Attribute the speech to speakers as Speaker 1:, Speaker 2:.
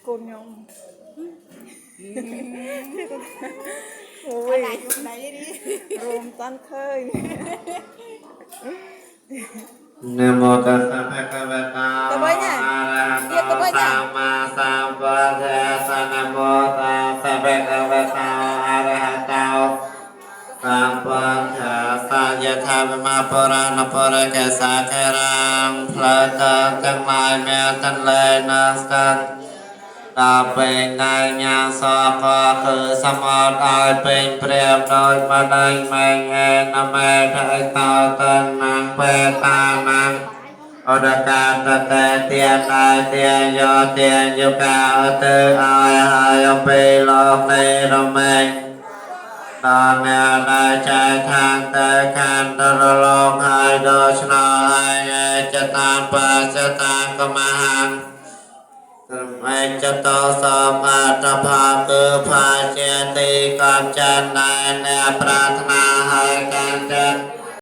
Speaker 1: cô nhom
Speaker 2: ôi này đi
Speaker 1: rôm tan khơi
Speaker 3: Namo tassa bhagavata arahato sama sambuddhassa namo tassa bhagavata arahato sambuddhassa yatha vimapurana purakasa kerang plataទាំងឡាយមានទន្លេនៅស្ទើរដល់ពេលថ្ងៃញ៉ាំសក៏គឺសមុទ្រឲ្យពេញព្រាបដោយបដិញមេងឯនមេតើតោតនាងពេតានាងអរកាតតេទាតាទាយោទាយុកាទៅឲ្យហើយពេលលោកនៃរមេងដល់អ្នកដែលចែកឋានទៅខាងទៅលោកហើយដូច្នោះហើយចតានបច្ចតាកមហានឯចតោសបតផាគឺផាជាទីកំចានដែលអ្នកប្រាថ្នាហើយកាន់ចិត្ត